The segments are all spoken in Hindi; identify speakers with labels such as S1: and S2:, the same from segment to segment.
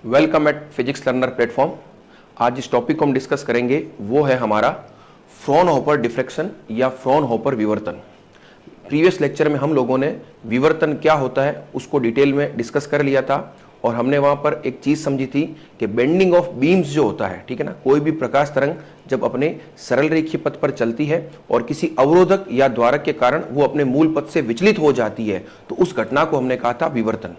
S1: Welcome eight physics learner platform. आज जिस टॉपिक को हम डिस्कस करेंगे वो है हमारा फ्रॉनहोफर डिफ्रैक्शन या फ्रॉनहोफर विवर्तन। प्रीवियस लेक्चर में हम लोगों ने विवर्तन क्या होता है उसको डिटेल में डिस्कस कर लिया था और हमने वहां पर एक चीज समझी थी कि बेंडिंग ऑफ बीम्स जो होता है, ठीक है ना, कोई भी प्रकाश तरंग जब अपने सरल रेखीय पथ पर चलती है और किसी अवरोधक या द्वारक के कारण वो अपने मूल पथ से विचलित हो जाती है तो उस घटना को हमने कहा था विवर्तन।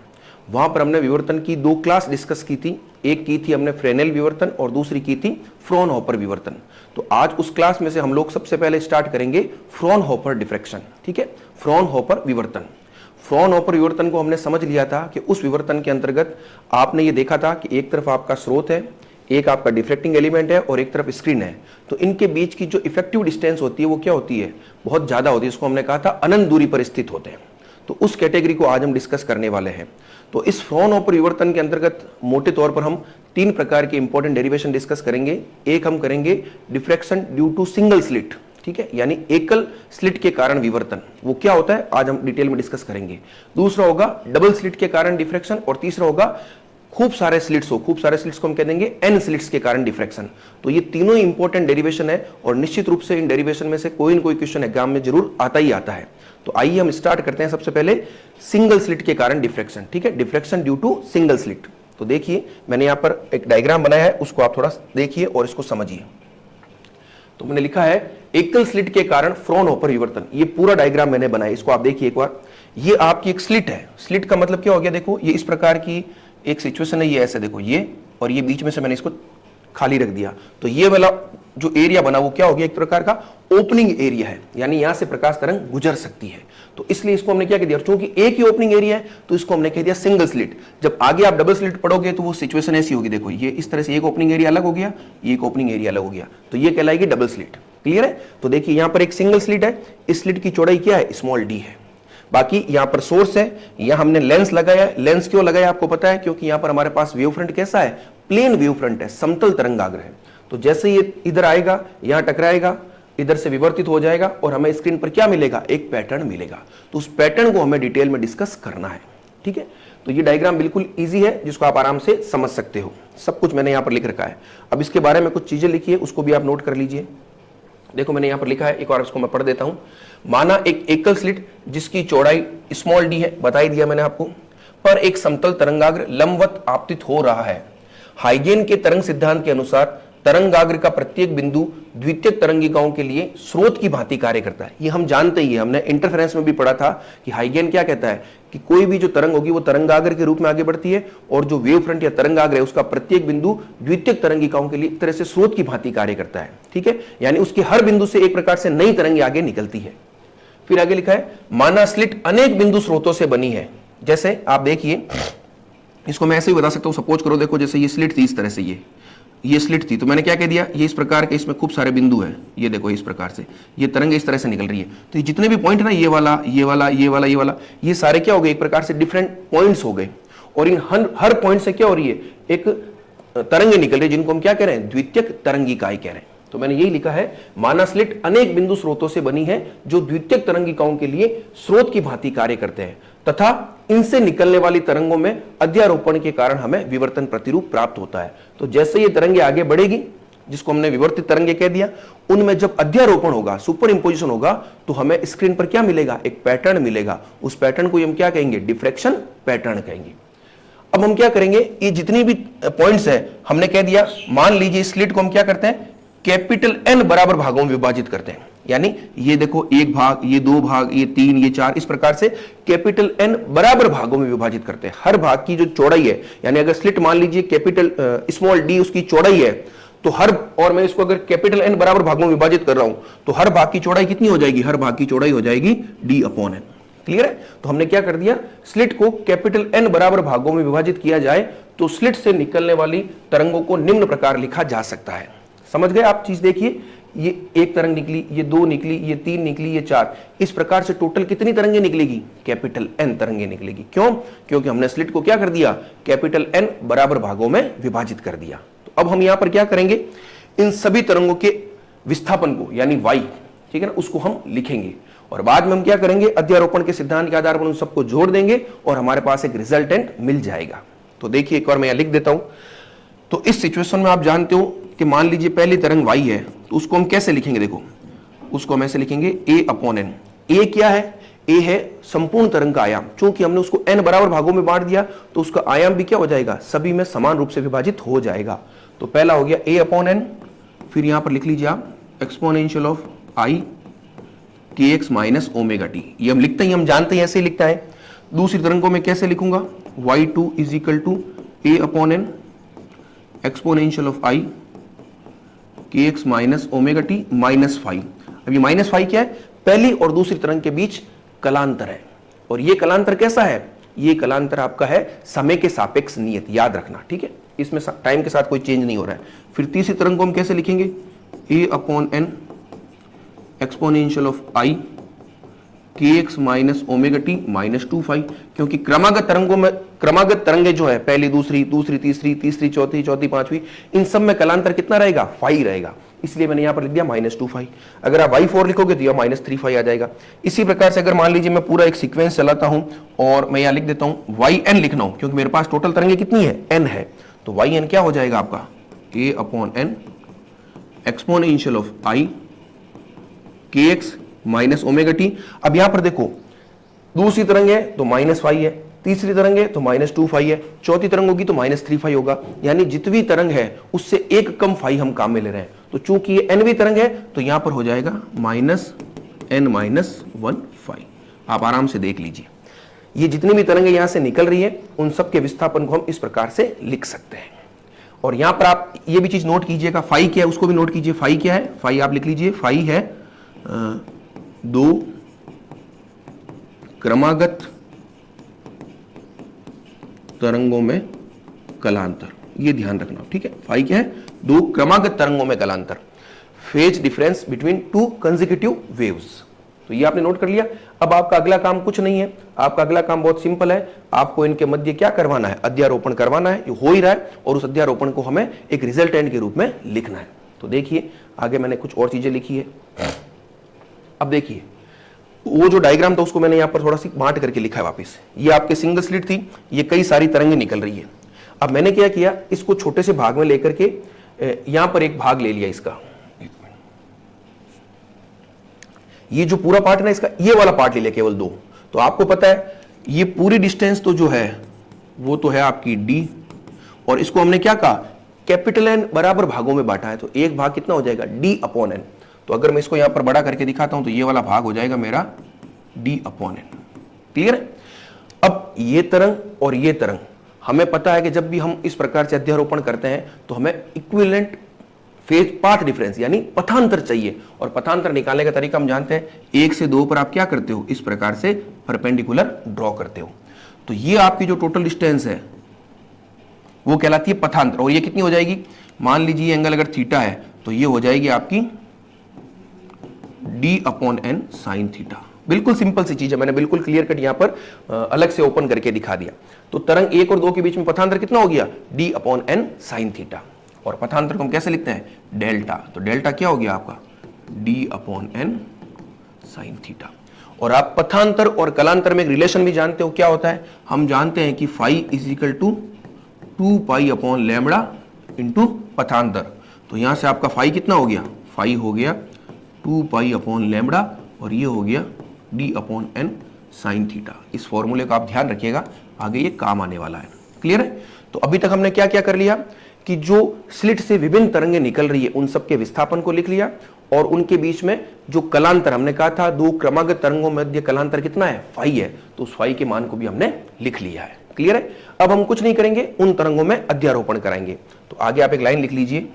S1: वहां पर हमने विवर्तन की दो क्लास डिस्कस की थी, एक की थी हमने फ्रेनेल विवर्तन और दूसरी की थी फ्रॉनहोफर विवर्तन। तो आज उस क्लास में से हम लोग सबसे पहले स्टार्ट करेंगे फ्रॉनहोफर डिफ्रैक्शन, ठीक है, फ्रॉनहोफर विवर्तन। फ्रॉनहोफर विवर्तन को हमने समझ लिया था कि उस विवर्तन के अंतर्गत आपने ये देखा था कि एक तरफ आपका स्रोत है, एक आपका डिफ्लेक्टिंग एलिमेंट है और एक तरफ स्क्रीन है। तो इनके बीच की जो इफेक्टिव डिस्टेंस होती है वो क्या होती है, बहुत ज्यादा होती है। इसको हमने कहा था अनंत दूरी पर स्थित होते हैं। तो उस कैटेगरी को आज हम डिस्कस करने वाले हैं। तो इस फ्रॉनहोफर विवर्तन के अंतर्गत मोटे तौर पर हम तीन प्रकार के इंपॉर्टेंट डेरिवेशन डिस्कस करेंगे। एक हम करेंगे diffraction due to single slit, ठीक है, यानी एकल स्लिट के कारण विवर्तन, वो क्या होता है आज हम डिटेल में डिस्कस करेंगे। दूसरा होगा डबल स्लिट के कारण डिफ्रैक्शन और तीसरा होगा खूब सारे स्लिट्स हो, खूब सारे स्लिट्स को हम कह देंगे एन स्लिट्स के कारण डिफ्रैक्शन। तो ये तीनों ही इंपॉर्टेंट डेरिवेशन है और निश्चित रूप से इन डेरिवेशन में से कोई न कोई क्वेश्चन एग्जाम में जरूर आता ही आता है। तो आइए हम स्टार्ट करते हैं सबसे पहले सिंगल स्लिट के कारण डिफ्रैक्शन, ठीक है, diffraction due to single slit. तो देखिए मैंने यहां पर एक डायग्राम बनाया है, उसको आप थोड़ा देखिए और इसको समझिए। तो मैंने लिखा है एकल स्लिट के कारण फ्रॉनहोफर विवर्तन। ये पूरा डायग्राम मैंने बनाया, इसको आप देखिए एक बार। ये आपकी एक स्लिट है। स्लिट का मतलब क्या हो गया, देखो ये इस प्रकार की एक सिचुएशन है, ये ऐसे देखो ये, और ये बीच में से मैंने इसको खाली रख दिया। तो ये वाला जो एरिया बना वो क्या हो गया, एक प्रकार का ओपनिंग एरिया है, यानी यहां से प्रकाश तरंग गुजर सकती है। तो इसलिए इसको हमने क्या कह दिया, क्योंकि एक ही ओपनिंग एरिया है तो इसको हमने कह दिया सिंगल स्लिट। जब आगे आप डबल स्लिट पढ़ोगे तो वो सिचुएशन ऐसी होगी, देखो ये इस तरह से एक ओपनिंग एरिया अलग हो गया, ये एक ओपनिंग एरिया अलग हो गया, तो ये कहलाएगी डबल स्लिट। क्लियर है। तो देखिए यहां पर एक सिंगल स्लिट है, इस स्लिट की चौड़ाई क्या है, स्मॉल डी है। बाकी यहां पर सोर्स है, यहां हमने लेंस लगाया। लेंस क्यों लगाया आपको पता है, क्योंकि यहां पर हमारे पास वेव फ्रंट कैसा है, प्लेन वेव फ्रंट है, समतल तरंगाग्र है। तो जैसे ये इधर आएगा, यहां टकराएगा, इधर से विवर्तित हो जाएगा और हमें स्क्रीन पर क्या मिलेगा, एक पैटर्न मिलेगा। तो उस पैटर्न को हमें डिटेल में डिस्कस करना है, ठीक है। तो ये डायग्राम बिल्कुल इजी है जिसको आप आराम से समझ सकते हो। सब कुछ मैंने यहां पर लिख रखा है। अब इसके बारे में कुछ चीजें लिखी है, उसको भी आप नोट कर लीजिए। देखो मैंने यहां पर लिखा है, एक बार इसको मैं पढ़ देता हूं। माना एक एकल स्लिट जिसकी चौड़ाई स्मॉल डी है, बता ही दिया मैंने आपको, पर एक समतल तरंगाग्र लंबवत आपतित हो रहा है। हाइगेन के तरंग सिद्धांत के अनुसार तरंगाग्र का प्रत्येक बिंदु द्वितीयक तरंगिकाओं के लिए स्रोत की भांति कार्य करता है। ये हम जानते ही है, हमने इंटरफेरेंस में भी पढ़ा था कि हाइगेन क्या कहता है कि कोई भी जो तरंग होगी वो तरंगाग्र के रूप में आगे बढ़ती है और जो वेव फ्रंट या तरंगाग्र है उसका प्रत्येक बिंदु द्वितीयक तरंगिकाओं के लिए एक तरह से स्रोत की भांति कार्य करता है, ठीक है, यानी उसके हर बिंदु से एक प्रकार से नई तरंगे आगे निकलती है। फिर आगे लिखा है माना स्लिट अनेक बिंदु स्रोतों से बनी है। जैसे आप देखिए, इसको मैं ऐसे ही बता सकता हूं, सपोज करो, देखो जैसे ये स्लिट थी, इस तरह से ये स्लिट थी, तो मैंने क्या कह दिया, ये इस प्रकार के, इसमें खूब सारे बिंदु हैं, ये देखो इस प्रकार से ये तरंगे इस तरह से निकल रही है। तो ये जितने भी पॉइंट है ना, ये वाला, ये वाला, ये वाला, ये वाला, ये सारे क्या हो गए, एक प्रकार से डिफरेंट पॉइंट्स हो गए और इन हर पॉइंट से क्या हो रही है, एक तरंगे निकल रही है जिनको हम क्या कह रहे हैं, द्वितीयक तरंगिकाएं कह रहे हैं। तो मैंने यही लिखा है, माना स्लिट अनेक बिंदु स्रोतों से बनी है जो द्वितीयक तरंगिकाओं के लिए स्रोत की भांति कार्य करते हैं तथा इनसे निकलने वाली तरंगों में अध्यारोपण के कारण हमें विवर्तन प्रतिरूप प्राप्त होता है। तो जैसे ये तरंगे आगे बढ़ेगी, जिसको हमने विवर्तित तरंगे कह दिया, उनमें जब अध्यारोपण होगा, सुपर इंपोजिशन होगा, तो हमें स्क्रीन पर क्या मिलेगा, एक पैटर्न मिलेगा। उस पैटर्न को हम क्या कहेंगे, डिफ्रैक्शन पैटर्न कहेंगे। अब हम क्या करेंगे, ये जितनी भी पॉइंट्स है हमने कह दिया, मान लीजिए स्लिट को हम क्या करते हैं, कैपिटल एन बराबर भागों में विभाजित करते हैं। यानी ये देखो एक भाग, ये दो भाग, ये तीन, ये चार, इस प्रकार से कैपिटल एन बराबर भागों में विभाजित करते हैं। हर भाग की जो चौड़ाई है, यानी अगर स्लिट मान लीजिए कैपिटल स्मॉल डी उसकी चौड़ाई है, तो और मैं इसको अगर कैपिटल एन बराबर भागों में विभाजित कर रहा हूं तो हर भाग की चौड़ाई कितनी हो जाएगी, हर भाग की चौड़ाई हो जाएगी डी अपॉन एन। क्लियर है। तो हमने क्या कर दिया, स्लिट को कैपिटल एन बराबर भागों में विभाजित किया जाए तो स्लिट से निकलने वाली तरंगों को निम्न प्रकार लिखा जा सकता है। समझ गए आप चीज। देखिए ये एक तरंग निकली, ये दो निकली, ये तीन निकली, ये चार, इस प्रकार से टोटल कितनी तरंगे निकलेगी, कैपिटल एन तरंगे निकलेगी। क्यों, क्योंकि हमने स्लिट को क्या कर दिया, कैपिटल एन बराबर भागों में विभाजित कर दिया। तो अब हम यहां पर क्या करेंगे, इन सभी तरंगों के विस्थापन को यानी वाई, ठीक है ना, उसको हम लिखेंगे और बाद में हम क्या करेंगे, अध्यारोपण के सिद्धांत के आधार पर उन सबको जोड़ देंगे और हमारे पास एक रिजल्टेंट मिल जाएगा। तो देखिए एक बार मैं यहाँ लिख देता हूं। तो इस सिचुएशन में आप जानते हो कि मान लीजिए पहली तरंग y है, तो उसको हम कैसे लिखेंगे, देखो उसको हम ऐसे लिखेंगे a/n। a क्या है, a है संपूर्ण तरंग का आयाम। चूंकि हमने उसको n बराबर भागों में बांट दिया तो उसका आयाम भी क्या हो जाएगा, सभी में समान रूप से विभाजित हो जाएगा। तो पहला हो गया a/n, फिर यहां पर लिख लीजिए आप exponential of i kx minus omega T. ये हम लिखते ही, हम जानते हैं ऐसे लिखता है। दूसरी तरंग को मैं कैसे लिखूंगा, y2 is equal to a/n exponential of i kx minus omega T minus five. अब ये माइनस फाइव क्या है, पहली और दूसरी तरंग के बीच कलांतर है। और ये कलांतर कैसा है, ये कलांतर आपका है समय के सापेक्ष नियत, याद रखना, ठीक है, इसमें टाइम के साथ कोई चेंज नहीं हो रहा है। फिर तीसरी तरंग को हम कैसे लिखेंगे, a/n exponential of i kx minus omega T minus 2 क्योंकि क्रमागत तरंगों में, क्रमागत तरंगे जो है पहली दूसरी दूसरी तीसरी तीसरी चौथी चौथी पांचवी, इन सब में कलांतर कितना रहेगा, 5 रहेगा, इसलिए मैंने यहां पर लिख दिया -2 अगर आप y4 लिखोगे तो यह -3 आ जाएगा। इसी प्रकार से अगर मान लीजिए मैं पूरा एक सीक्वेंस चलाता हूं और मैं यहां लिख देता हूं yn लिखना हूं, क्योंकि मेरे पास टोटल तरंगे कितनी है, n है, तो yn क्या हो जाएगा आपका a/n exponential of i kx minus omega T. अब यहां पर देखो दूसरी तरंग है तो -5 है, तीसरी तरंग है तो -2 है, चौथी तरंग होगी तो -3 होगा, यानी जितनी तरंग है उससे एक कम फाई हम काम में ले रहे हैं। तो चूंकि ये nवीं तरंग है तो यहां पर हो जाएगा -n-1 आप आराम से देख लीजिए, ये जितनी भी तरंगें यहां से निकल रही है उन सब के विस्थापन को हम इस प्रकार से लिख सकते हैं। और यहां पर आप ये भी चीज नोट कीजिएगा, फाई क्या है उसको भी नोट कीजिए। फाई क्या है, फाई आप लिख लीजिए, फाई है दो क्रमागत तरंगों में कलांतर, ये ध्यान रखना, ठीक है। फाई क्या है, दो क्रमागत तरंगों में कलांतर, phase difference between two consecutive waves. तो ये आपने नोट कर लिया। अब आपका अगला काम कुछ नहीं है, आपका अगला काम बहुत सिंपल है, आपको इनके मध्य क्या करवाना है, अध्यारोपण करवाना है, ये हो ही रहा है, और उस अध्यारोपण को हमें एक रिजल्टेंट के रूप में लिखना है। तो देखिए आगे मैंने कुछ और चीजें लिखी है। अब देखिए वो जो डायग्राम था उसको मैंने यहां पर थोड़ा सी बांट करके लिखा है वापस। ये आपके सिंगल स्लिट थी, ये कई सारी तरंगें निकल रही है। अब मैंने क्या किया, इसको छोटे से भाग में लेकर के यहां पर एक भाग ले लिया इसका, ये जो पूरा पार्ट है ना इसका, ये वाला पार्ट ले लिया केवल 2। तो आपको पता है ये पूरी डिस्टेंस तो जो है वो तो है आपकी d, और इसको हमने क्या कहा, कैपिटल N बराबर भागों में बांटा है, तो एक भाग कितना हो जाएगा d/n। तो अगर मैं इसको यहां पर बड़ा करके दिखाता हूं तो ये वाला भाग हो जाएगा मेरा d/n। क्लियर है। अब ये तरंग और ये तरंग, हमें पता है कि जब भी हम इस प्रकार से अध्यारोपण करते हैं तो हमें इक्विवेलेंट फेज पाथ डिफरेंस यानी पथांतर चाहिए, और पथांतर निकालने का तरीका हम जानते हैं, 1 से 2 पर आप क्या करते हो, इस प्रकार से परपेंडिकुलर ड्रॉ करते हो। तो ये आपकी जो टोटल डिस्टेंस है वो कहलाती है पथांतर, और ये कितनी हो जाएगी, मान लीजिए एंगल अगर थीटा है तो ये हो जाएगी आपकी d/n sin थीटा। बिल्कुल सिंपल सी चीज है, मैंने बिल्कुल क्लियर कट यहां पर अलग से ओपन करके दिखा दिया। तो तरंग 1 और 2 के बीच में पथांतर कितना हो गया, d/n sin थीटा, और पथांतर को हम कैसे लिखते हैं, डेल्टा। तो डेल्टा क्या हो गया आपका, d/n sin थीटा। और आप पथांतर और कलांतर में एक रिलेशन भी जानते हो, क्या होता है, हम जानते हैं कि phi is equal to 2π/λ into पथांतर। तो यहां से आपका फाई कितना हो गया, फाई हो गया 2π/λ, और ये हो गया d/n sin थीटा। इस फॉर्मूले का आप ध्यान रखिएगा, आगे ये काम आने वाला है। क्लियर है। तो अभी तक हमने क्या क्या कर लिया कि जो स्लिट से विभिन्न तरंगें निकल रही है उन सब के विस्थापन को लिख लिया, और उनके बीच में जो कलांतर हमने कहा था, दो क्रमागत तरंगों में मध्य कलांतर कितना है, फाई है, तो उस फाई के मान को भी हमने लिख लिया है। क्लियर है। अब हम कुछ नहीं करेंगे, उन तरंगों में अध्यारोपण कराएंगे। तो आगे आप एक लाइन लिख लीजिए,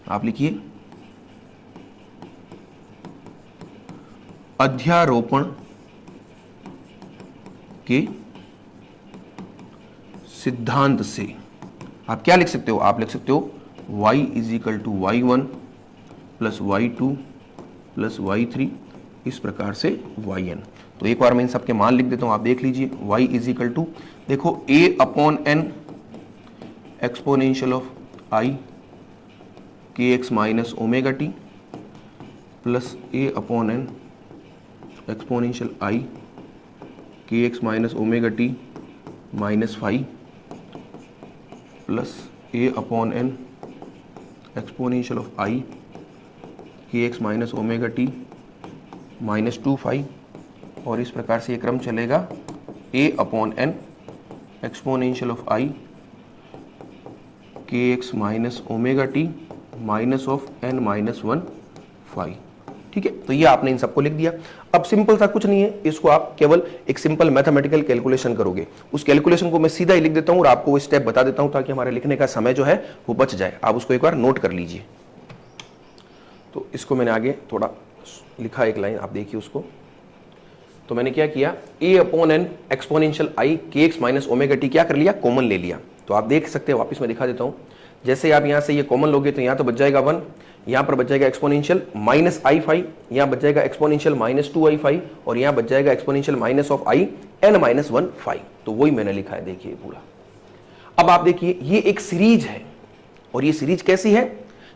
S1: आप लिखिए अध्यारोपण के सिद्धांत से आप क्या लिख सकते हो, आप लिख सकते हो y is equal to y1 plus y2 plus y3, इस प्रकार से yn। तो एक बार मैं इन सबके मान लिख देता हूं, आप देख लीजिए y इज इक्वल टू, देखो a/n exponential of i kx minus omega T plus a/n exponential i kx minus omega T minus 5 plus A upon N exponential of I K X minus omega T minus 2 phi, और इस प्रकार से ये क्रम चलेगा A upon N exponential of I K X minus omega T minus of N minus 1 phi. ठीक है, तो ये आपने इन सबको लिख दिया। अब सिंपल सा कुछ नहीं है, इसको आप केवल एक सिंपल मैथमेटिकल कैलकुलेशन करोगे। उस कैलकुलेशन को मैं सीधा ही लिख देता हूं और आपको वो स्टेप बता देता हूं ताकि हमारे लिखने का समय जो है वो बच जाए। आप उसको एक बार नोट कर लीजिए। तो इसको मैंने आगे थोड़ा लिखा, एक लाइन आप देखिए उसको। तो मैंने क्या किया, ए अपॉन एन एक्सपोनेंशियल आई K X minus omega T क्या कर लिया, कॉमन ले लिया। तो आप देख सकते हैं, वापस मैं दिखा देता हूं। जैसे आप यहां से ये कॉमन लोगे तो यहां तो बच जाएगा 1, यहां पर बच जाएगा एक्सपोनेंशियल माइनस आई फाई, यहां बच जाएगा एक्सपोनेंशियल माइनस 2 आई फाई, और यहां बच जाएगा exponential minus of i n minus 1 phi. तो वही मैंने लिखा है, देखिए पूरा। अब आप देखिए, ये एक सीरीज है, और ये सीरीज कैसी है,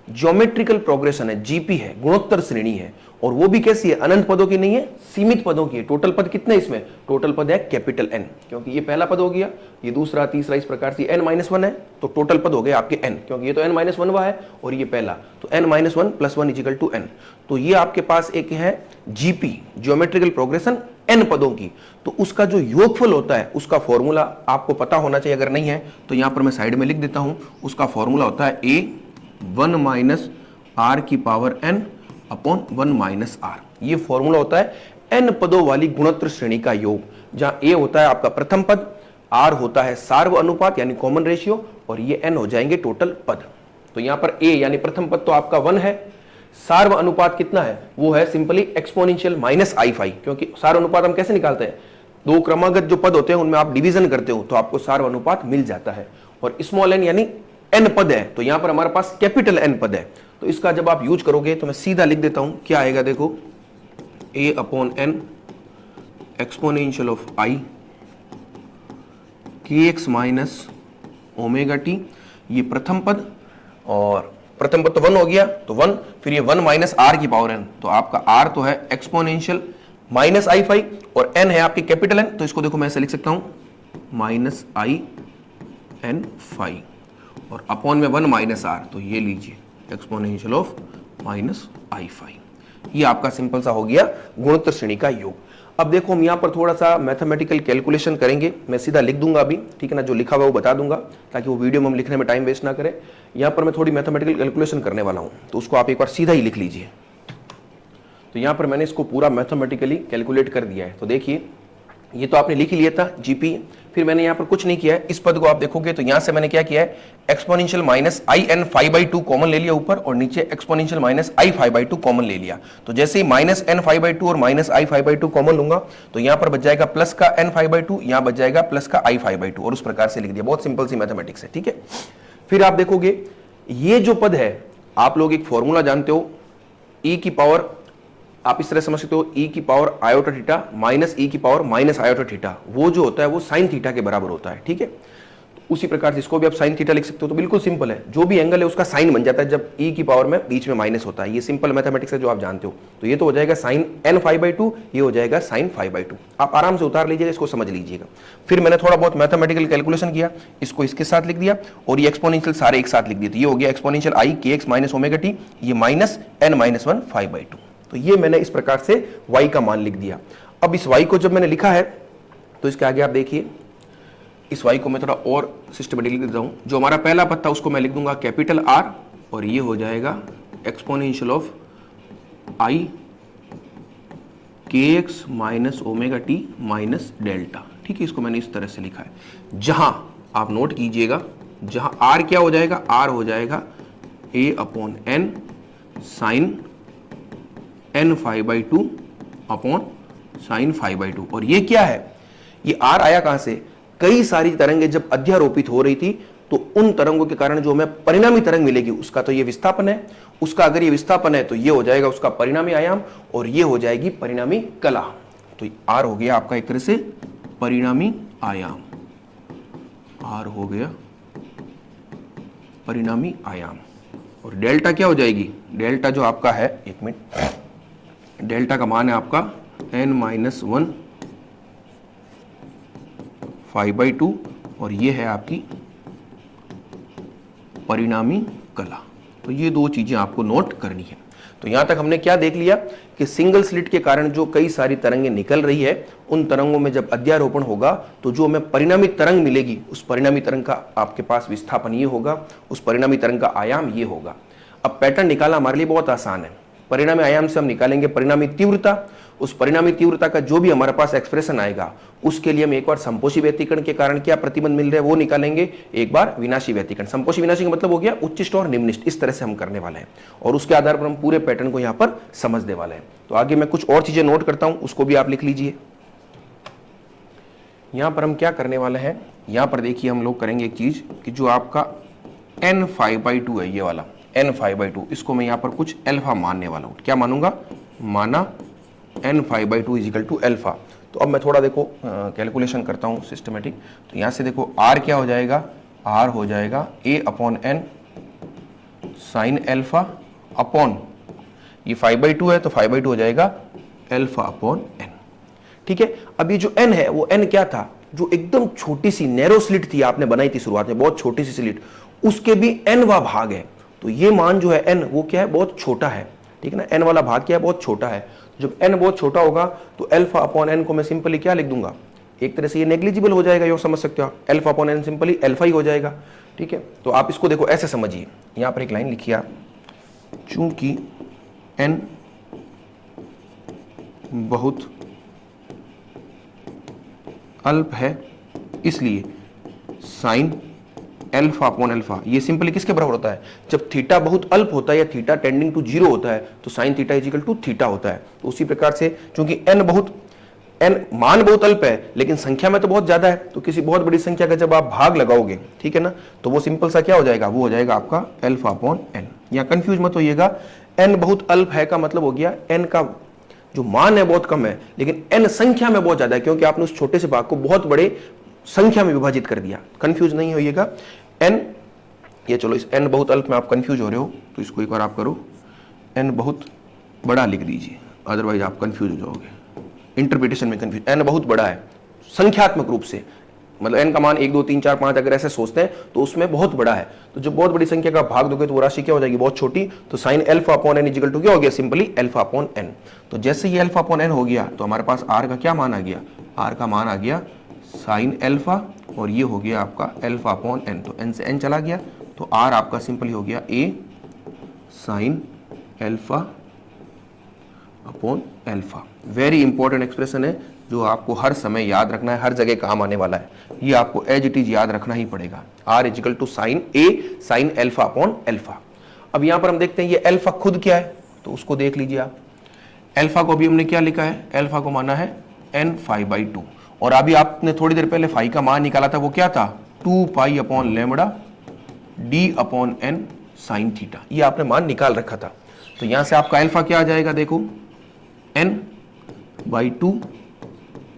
S1: ज्योमेट्रिकल प्रोग्रेशन है, जीपी है, गुणोत्तर श्रेणी है, और वो भी कैसी है, अनंत पदों की नहीं है, सीमित पदों की है। टोटल पद कितने इसमें, टोटल पद है कैपिटल एन, क्योंकि ये पहला पद हो गया, ये दूसरा, तीसरा, इस प्रकार से एन माइनस 1 है, तो टोटल पद हो गए आपके एन, क्योंकि ये तो एन माइनस 1 है और ये पहला, तो n minus 1 plus 1 is equal to n. तो ये आपके पास एक है जीपी, ज्योमेट्रिकल प्रोग्रेशन एन पदों की। तो उसका जो योगफल होता है उसका फॉर्मूला आपको पता होना चाहिए, अगर नहीं है तो यहां पर मैं साइड में लिख देता हूं। उसका फॉर्मूला होता है ए 1 माइनस आर की power n upon 1 minus r. ये फॉर्मूला होता है एन पदों वाली गुणोत्तर श्रेणी का योग, जहां ए होता है आपका प्रथम पद, आर होता है सार्व अनुपात यानी कॉमन रेशियो, और ये एन हो जाएंगे टोटल पद। तो यहां पर ए यानी प्रथम पद तो आपका 1 है, सार्व अनुपात कितना है, वो है simply exponential minus i phi, क्योंकि सार्व अनुपात हम कैसे निकालते हैं, दो क्रमागत जो पद होते हैं उनमें आप डिवीजन करते हो तो आपको सार्व अनुपात मिल जाता है। और स्मॉल एन यानी एन पद है, तो यहां पर हमारे पास कैपिटल एन पद है। तो इसका जब आप यूज करोगे तो मैं सीधा लिख देता हूं, क्या आएगा देखो, ए upon N exponential of I K X minus omega T, ये प्रथम पद, और प्रथम पद तो 1 हो गया, तो 1, फिर ये 1 माइनस आर की पावर एन, तो आपका आर तो है एक्सपोनेंशियल माइनस आई फाई, और एन है आपकी कैपिटल एन, तो इसको देखो मैं ऐसे लिख सकता हूं माइनस आई एन फाई, और अपॉन में 1 माइनस आर, तो ये लीजिए exponential of minus i phi. ये आपका सिंपल सा हो गया गुणोत्तर श्रेणी का योग। अब देखो हम यहाँ पर थोड़ा सा मैथमेटिकल कैलकुलेशन करेंगे, मैं सीधा लिख दूंगा अभी, ठीक है ना, जो लिखा हुआ वो बता दूंगा ताकि वो वीडियो में हम लिखने में टाइम वेस्ट ना करें। यहाँ पर मैं थोड़ी मैथमेटिकल कैलकुलेशन करने वाला हूँ, तो उसको आप एक बार सीधा ही लिख लीजिए। तो यहाँ पर मैंने इसको पूरा मैथमेटिकली कैलकुलेट कर दिया है। तो देखिए, ये तो आपने लिख ही लिया था जीपी, फिर मैंने यहाँ पर कुछ नहीं किया है। इस पद को आप देखोगे तो यहाँ से मैंने क्या किया है, exponential minus i n 5/2 common ले लिया ऊपर, और नीचे एक्सपोनेंशियल माइनस आई 5/2 कॉमन ले लिया। तो जैसे ही माइनस एन 5/2 और माइनस आई 5/2 कॉमन लूंगा तो यहाँ पर बच जाएगा प्लस का एन 5/2, यहाँ बच जाएगा प्लस का आई 5/2, और उस प्रकार से लिख दिया। बहुत सिंपल सी मैथमेटिक्स है, ठीक है। फिर आप देखोगे ये जो पद है, आप लोग एक फॉर्मूला जानते हो, ई की पावर, आप इस तरह समझ सकते हो, ई की पावर आयोटा थीटा माइनस ई की पावर माइनस आयोटा थीटा, वो जो होता है वो साइन थीटा के बराबर होता है, ठीक है। तो उसी प्रकार से इसको भी आप साइन थीटा लिख सकते हो। तो बिल्कुल सिंपल है, जो भी एंगल है उसका साइन बन जाता है जब ई की पावर में बीच में माइनस होता है। ये सिंपल मैथमेटिक्स है जो आप जानते हो। तो ये तो हो जाएगा साइन एन 5/2, ये हो जाएगा साइन 5/2। आप आराम से उतार लीजिएगा, इसको समझ लीजिएगा। फिर मैंने थोड़ा बहुत मैथमेटिकल कैलकुलेशन किया, इसको इसके साथ लिख दिया, और ये एक्सपोनेंशियल सारे एक साथ लिख दिए। तो ये हो गया एक्सपोनेंशियल आई K X minus omega T, ये माइनस एन माइनस 1 5/2। तो ये मैंने इस प्रकार से y का मान लिख दिया। अब इस y को जब मैंने लिखा है तो इसके आगे आप देखिए, इस y को मैं थोड़ा और सिस्टमेटिकली लिख देता हूं। जो हमारा पहला पद था उसको मैं लिख दूंगा कैपिटल R, और ये हो जाएगा एक्सपोनेंशियल ऑफ i के X minus omega T minus delta, ठीक है। इसको मैंने इस तरह से लिखा है। जहां आप नोट कीजिएगा, जहां R क्या हो जाएगा, R हो जाएगा a upon n sine n 5/2 upon sine 5/2। और ये क्या है, ये r आया कहां से, कई सारी तरंगें जब अध्यारोपित हो रही थी तो उन तरंगों के कारण जो हमें परिणामी तरंग मिलेगी उसका तो ये विस्थापन है, उसका अगर ये विस्थापन है तो ये हो जाएगा उसका परिणामी आयाम, और ये हो जाएगी परिणामी कला। तो r हो गया आपका एक तरह से परिणामी आयाम, r हो गया परिणामी आयाम। और डेल्टा क्या हो जाएगी, डेल्टा जो आपका है, एक मिनट, डेल्टा का मान है आपका n माइनस 1 5/2, और ये है आपकी परिणामी कला। तो ये दो चीजें आपको नोट करनी है। तो यहां तक हमने क्या देख लिया कि सिंगल स्लिट के कारण जो कई सारी तरंगें निकल रही है, उन तरंगों में जब अध्यारोपण होगा तो जो हमें परिणामी तरंग मिलेगी, उस परिणामी तरंग का आपके पास विस्थापन ये होगा, उस परिणामी तरंग का आयाम ये होगा। अब पैटर्न निकालना हमारे लिए बहुत आसान है। परिणामी आयाम से हम निकालेंगे परिणामी तीव्रता। उस परिणामी तीव्रता का जो भी हमारे पास एक्सप्रेशन आएगा, उसके लिए हम एक बार संपोषी व्यतिकरण के कारण क्या प्रतिबंध मिल रहे हैं वो निकालेंगे, एक बार विनाशी व्यतिकरण। संपोषी विनाशी का मतलब हो गया उच्चिष्ट और निम्निष्ट, इस तरह से हम करने वाले हैं और उसके आधार पर हम पूरे पैटर्न को यहां पर समझने वाले हैं। तो आगे मैं कुछ और चीजें नोट करता हूं, उसको भी आप लिख लीजिए। यहां पर हम क्या करने वाले हैं, यहां पर देखिए हम लोग करेंगे एक चीज कि जो आपका n5/2 है, ये वाला n5/2, इसको मैं यहां पर कुछ अल्फा मानने वाला हूं। क्या मानूंगा, माना n5/2 इजिकल टू अल्फा। तो अब मैं थोड़ा देखो कैलकुलेशन करता हूं सिस्टमेटिक। तो यहां से देखो r क्या हो जाएगा, r हो जाएगा a/n साइन अल्फा अपॉन, ये 5/2 है तो 5/2 हो जाएगा अल्फा/n। ठीक है। अब ये जो n है वो n क्या था, जो एकदम छोटी सी नैरो स्लिट थी आपने बनाई थी शुरुआत में, बहुत छोटी सी स्लिट, उसके भी n-वा भाग है। तो ये मान जो है n वो क्या है, बहुत छोटा है। ठीक है ना, n वाला भाग क्या है, बहुत छोटा है। जब n बहुत छोटा होगा तो अल्फा/n को मैं सिंपली क्या लिख दूंगा, एक तरह से ये नेग्लिजिबल हो जाएगा, ये समझ सकते हो आप, अल्फा/n सिंपली अल्फा ही हो जाएगा। ठीक है। तो आप इसको देखो ऐसे समझिए, यहां पर एक लाइन लिखिए आप, चूंकि n बहुत अल्प है इसलिए साइन अल्फा/अल्फा ये सिंपली किसके बराबर होता है, जब थीटा बहुत अल्प होता है या थीटा टेंडिंग टू 0 होता है तो sine theta is equal to theta होता है। तो उसी प्रकार से चूंकि n मान बहुत अल्प है लेकिन संख्या में तो बहुत ज्यादा है, तो किसी बहुत बड़ी संख्या का जब आप भाग लगाओगे, ठीक है ना, तो वो सिंपल सा क्या हो जाएगा, वो हो जाएगा आपका अल्फा/n। यहाँ कंफ्यूज मत होइएगा, n बहुत अल्प है का मतलब हो गया n का जो मान है बहुत कम है लेकिन n संख्या में बहुत ज्यादा है, क्योंकि आपने उस छोटे से भाग को बहुत बड़े संख्या में विभाजित कर दिया। कंफ्यूज नहीं होइएगा। n, ये चलो इस n बहुत अल्प में आप कंफ्यूज हो रहे हो तो इसको एक बार आप करो n बहुत बड़ा लिख दीजिए, अदरवाइज आप कंफ्यूज हो जाओगे, इंटरप्रिटेशन में कंफ्यूज। n बहुत बड़ा है संख्यात्मक रूप से, मतलब n का मान 1 2 3 4 5 अगर ऐसे सोचते हैं तो उसमें बहुत बड़ा है। तो जब बहुत बड़ी संख्या का भाग दोगे तो वो राशि क्या हो जाएगी, बहुत छोटी। तो साइन अल्फा/n इजिकल टू क्या हो गया, सिंपली अल्फा/n। तो जैसे ये अल्फा/n हो गया तो हमारे पास r का क्या मान आ गया, r का मान आ गया साइन अल्फा और ये हो गया आपका अल्फा/n। तो n से n चला गया तो r आपका सिंपली हो गया a sine alpha alpha. Very important expression है जो आपको हर समय याद रखना है, हर जगह काम आने वाला है। ये आपको एज इट इज याद रखना ही पड़ेगा, r is equal to sine a sine alpha alpha. अब यहां पर हम देखते हैं ये अल्फा खुद क्या है, तो उसको देख लीजिए आप। अल्फा को भी हमने क्या लिखा है, अल्फा को माना है n5/2 और अभी आपने थोड़ी देर पहले फाई का मान निकाला था, वो क्या था 2π/λ d/n साइन थीटा, ये आपने मान निकाल रखा था। तो यहां से आपका अल्फा क्या आ जाएगा, देखो n/2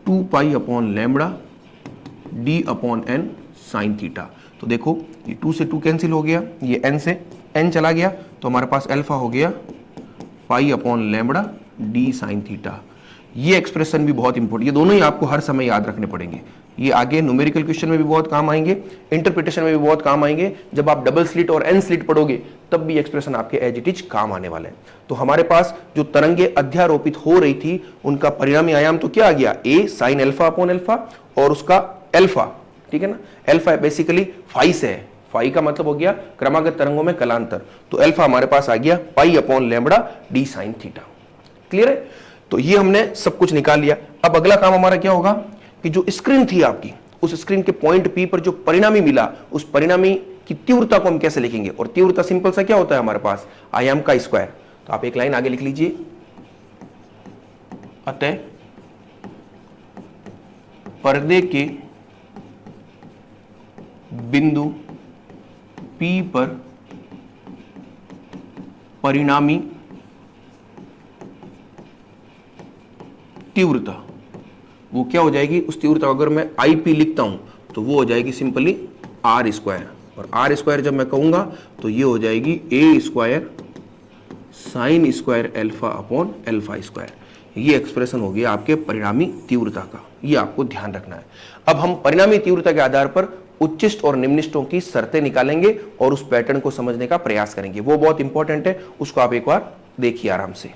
S1: 2π/λ d/n साइन थीटा। तो देखो ये 2 से 2 कैंसिल हो गया, ये n से n चला गया तो हमारे पास अल्फा हो गया π/λ d साइन थीटा। ये एक्सप्रेशन भी बहुत इंपॉर्टेंट, ये दोनों ही आपको हर समय याद रखने पड़ेंगे। ये आगे न्यूमेरिकल क्वेश्चन में भी बहुत काम आएंगे, इंटरप्रिटेशन में भी बहुत काम आएंगे। जब आप डबल स्लिट और एन स्लिट पढ़ोगे तब भी एक्सप्रेशन आपके एज इट इज काम आने वाले हैं। तो हमारे पास जो तरंगे अध्यारोपित हो रही थी उनका परिणामी आयाम तो क्या आ गया, a साइन अल्फा/अल्फा और उसका अल्फा, ठीक है ना। अल्फा बेसिकली फाई से है, फाई का मतलब हो गया क्रमागत तरंगों में कलांतर, तो अल्फा हमारे पास आ गया π/λ d साइन थीटा। क्लियर है। तो ये हमने सब कुछ निकाल लिया। अब अगला काम हमारा क्या होगा कि जो स्क्रीन थी आपकी, उस स्क्रीन के पॉइंट P पर जो परिणामी मिला, उस परिणामी की तीव्रता को हम कैसे लिखेंगे। और तीव्रता सिंपल सा क्या होता है हमारे पास, आयाम का स्क्वायर। तो आप एक लाइन आगे लिख लीजिए, अतः पर्दे के बिंदु P पर परिणामी तीव्रता वो क्या हो जाएगी, उस तीव्रता अगर मैं IP लिखता हूं तो वो हो जाएगी सिंपली r स्क्वायर, और r स्क्वायर जब मैं कहूंगा तो ये हो जाएगी a square sine square alpha alpha square. ये एक्सप्रेशन हो गया आपके परिणामी तीव्रता का, ये आपको ध्यान रखना है। अब हम परिणामी तीव्रता के आधार पर उच्चिष्ट और निम्निष्टों की शर्तें निकालेंगे और उस पैटर्न को समझने का प्रयास करेंगे। वो बहुत इंपॉर्टेंट है, उसको आप एक बार देखिए आराम से।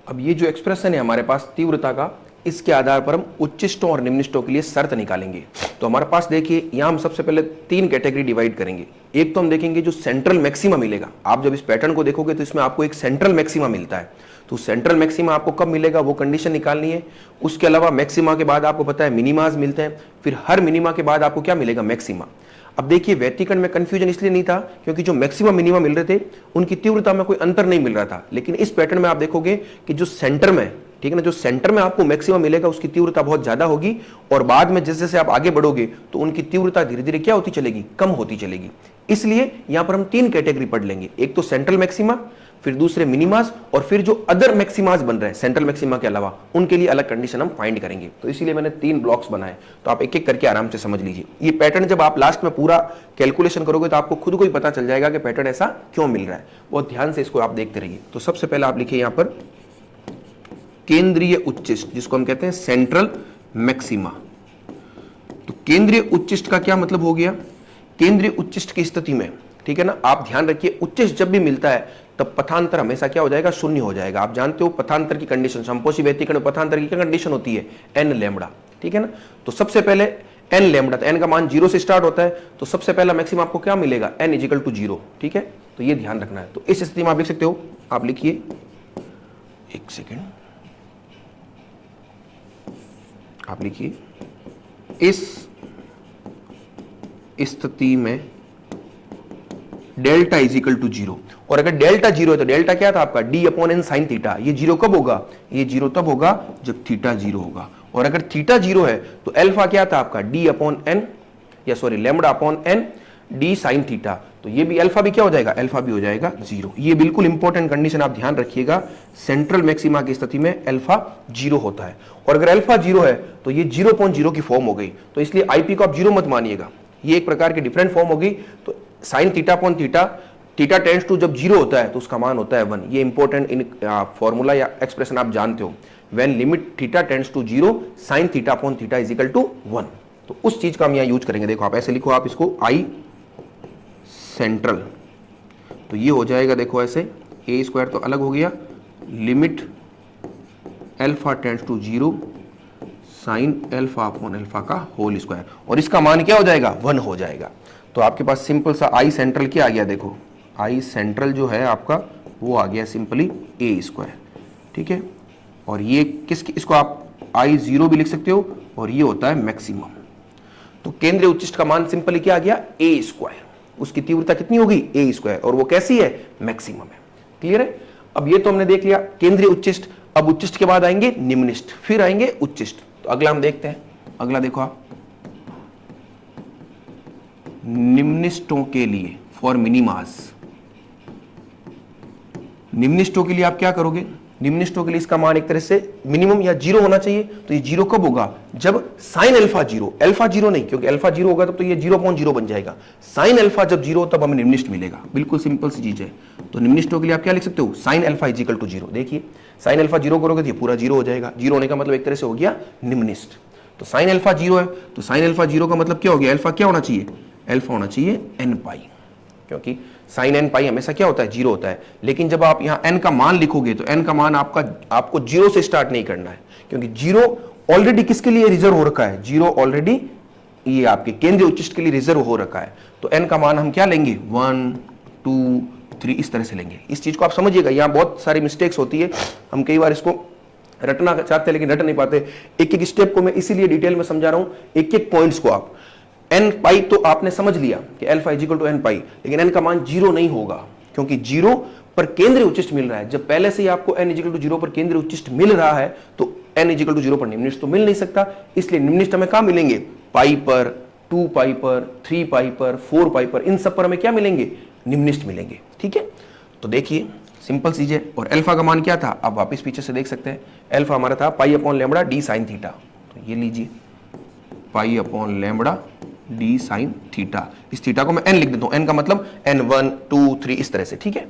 S1: अब ये जो एक्सप्रेशन है हमारे पास तीव्रता का, इसके आधार पर हम उच्चिष्टों और निम्निष्टों के लिए शर्त निकालेंगे। तो हमारे पास देखिए यहां हम सबसे पहले 3 कैटेगरी डिवाइड करेंगे। एक तो हम देखेंगे जो सेंट्रल मैक्सिमा मिलेगा। आप जब इस पैटर्न को देखोगे तो इसमें आपको एक सेंट्रल मैक्सिमा मिलता है। तो सेंट्रल मैक्सिमा आपको कब मिलेगा वो कंडीशन निकालनी है। उसके अलावा मैक्सिमा के बाद आपको पता है मिनिमाज मिलते हैं, फिर हर मिनिमा के बाद आपको क्या मिलेगा, मैक्सिमा। अब देखिए व्यतिकरण में कंफ्यूजन इसलिए नहीं था क्योंकि जो मैक्सिमम मिनिमम मिल रहे थे उनकी तीव्रता में कोई अंतर नहीं मिल रहा था। लेकिन इस पैटर्न में आप देखोगे कि जो सेंटर में, ठीक है ना, जो सेंटर में आपको मैक्सिमम मिलेगा उसकी तीव्रता बहुत ज्यादा होगी और बाद में जैसे जैसे आप आगे बढ़ोगे तो उनकी तीव्रता धीरे धीरे क्या होती चलेगी, कम होती चलेगी। इसलिए यहां पर हम 3 कैटेगरी पढ़ लेंगे। एक तो सेंट्रल मैक्सिमा, फिर दूसरे मिनिमास, और फिर जो अदर मैक्सिमास बन रहे हैं सेंट्रल मैक्सिमा के अलावा उनके लिए अलग कंडीशन हम फाइंड करेंगे। तो इसीलिए मैंने 3 ब्लॉक्स बनाए, तो आप एक एक करके आराम से समझ लीजिए। ये पैटर्न जब आप लास्ट में पूरा कैलकुलेशन करोगे तो आपको खुद को ही पता चल जाएगा कि पैटर्न ऐसा क्यों मिल रहा है। बहुत ध्यान से इसको आप देखते रहिए। तो सबसे पहले आप लिखिए यहां पर केंद्रीय उच्चिष्ट, जिसको हम कहते हैं सेंट्रल मैक्सिमा। तो केंद्रीय उच्चिष्ट का क्या मतलब हो गया, केंद्रीय उच्चिष्ट की स्थिति में, ठीक है ना, आप ध्यान रखिए उच्चिष्ट जब भी मिलता है तब पथांतर हमेशा क्या हो जाएगा, शून्य हो जाएगा। आप जानते हो पथांतर की कंडीशन, संपोषी व्यतिकरण पथांतर की क्या कंडीशन होती है, एन लैम्बडा, ठीक है ना। तो सबसे पहले एन लैम्बडा, तो एन का मान 0 से स्टार्ट होता है, तो सबसे पहला मैक्सिमम आपको क्या मिलेगा, एन इजिकल टू 0, ठीक है। तो ये ध्यान रखना है। तो इस स्थिति में आप लिख सकते हो, आप लिखिए, एक सेकेंड, आप लिखिए इस स्थिति में डेल्टा इजिकल टू 0। और अगर डेल्टा 0 है तो डेल्टा क्या था आपका, d upon n sine theta. ये 0 कब होगा, ये 0 तब होगा जब थीटा 0 होगा। और अगर थीटा 0 है तो अल्फा क्या था आपका, डी अपॉन एन, या sorry lambda upon n d sine theta. तो ये भी अल्फा भी क्या हो जाएगा, अल्फा भी हो जाएगा 0। ये बिल्कुल इंपॉर्टेंट कंडीशन आप ध्यान रखिएगा। सेंट्रल मैक्सिमा की स्थिति में अल्फा 0 होता है, और अगर अल्फा 0 है तो ये 0.0 की फॉर्म हो गई। तो इसलिए आईपी को आप 0 मत मानिएगा, ये एक प्रकार की डिफरेंट फॉर्म होगी। तो sine theta upon theta, theta tends to जब 0 होता है तो उसका मान होता है 1। ये इंपॉर्टेंट इन फॉर्मूला या एक्सप्रेशन आप जानते हो, when limit theta tends to 0 sine theta upon theta is equal to 1। तो उस चीज का हम यहां यूज करेंगे। देखो आप ऐसे लिखो, आप इसको आई सेंट्रल, तो ये हो जाएगा देखो ऐसे, ए स्क्वायर तो अलग हो गया, limit alpha tends to 0 sine alpha upon alpha का होल स्क्वायर, और इसका मान क्या हो जाएगा, 1 हो जाएगा। तो आपके पास सिंपल सा आई सेंट्रल क्या आ गया, देखो आई सेंट्रल जो है आपका वो आ गया सिंपली ए स्क्वायर, ठीक है। और ये किसकी, इसको आप आई 0 भी लिख सकते हो, और ये होता है मैक्सिमम। तो केंद्रीय उच्चिष्ट का मान सिंपली क्या आ गया, ए स्क्वायर। उसकी तीव्रता कितनी होगी, ए स्क्वायर, और वो कैसी है, मैक्सिमम है। क्लियर है। अब ये तो हमने देख लिया केंद्रीय उच्चिष्ट। अब उच्चिष्ट के बाद आएंगे निम्निष्ट, फिर आएंगे उच्चिष्ट। तो अगला हम देखते हैं, अगला देखो आप, निम्निष्टों के लिए फॉर मिनिमास। निम्निष्टों के लिए आप क्या करोगे, निम्निष्टों के लिए इसका मान एक तरह से मिनिमम या 0 होना चाहिए। तो ये 0 कब होगा, जब साइन अल्फा 0, अल्फा 0 नहीं, क्योंकि अल्फा 0 होगा तब तो ये 0.0 बन जाएगा। साइन अल्फा जब 0 तब हमें निम्निष्ट मिलेगा। बिल्कुल सिंपल सी चीज है। तो निम्निष्टों के लिए आप क्या लिख सकते हो, sine alpha is equal to 0। देखिए साइन अल्फा 0 करोगे तो ये पूरा 0 हो जाएगा। 0 होने का मतलब एक तरह से हो गया निम्निष्ट। तो साइन अल्फा 0 है, तो साइन अल्फा 0 का मतलब क्या हो गया, अल्फा क्या होना चाहिए, अल्फा होना चाहिए एन पाई, क्योंकि साइन एन पाई हमेशा क्या होता है, 0 होता है। लेकिन जब आप यहां एन का मान लिखोगे तो एन का मान आपको 0 से स्टार्ट नहीं करना है, क्योंकि 0 ऑलरेडी किसके लिए रिजर्व हो रखा है, 0 ऑलरेडी ये आपके केंद्रीय उच्चिष्ट के लिए रिजर्व हो रखा है। तो एन का मान हम क्या लेंगे, 1 2 3 इस तरह से लेंगे। इस चीज को आप समझिएगा, यहां बहुत सारी मिस्टेक्स होती है। हम कई बार इसको रटना चाहते हैं लेकिन रट नहीं पाते। एक एक स्टेप को मैं इसीलिए डिटेल में समझा रहा हूं, एक एक पॉइंट्स को आप। एन पाई तो आपने समझ लिया कि alpha is equal to N pi, लेकिन एन का मान 0 नहीं होगा, क्योंकि 0 पर केंद्रीय उच्चिष्ट मिल रहा है। जब पहले से ही आपको एन इज इक्वल टू 0 पर केंद्रीय उच्चिष्ट मिल रहा है तो एन इज इक्वल टू 0 पर निम्निष्ट तो मिल नहीं सकता। इसलिए निम्निष्ट हमें कहां मिलेंगे, पाई पर, 2 पाई पर, 3 पाई पर, 4 पाई पर, इन सब पर हमें क्या मिलेंगे, निम्निष्ट मिलेंगे। ठीक है, तो देखिए सिंपल चीज है। और अल्फा का मान क्या था, आप वापस पीछे से देख सकते हैं। अल्फा हमारा था pi upon lambda D sine theta, तो ये लीजिए pi upon lambda D sine theta. इस थीटा को मैं एन लिख देता हूं, एन का मतलब एन 1 2 3 इस तरह से, ठीक है।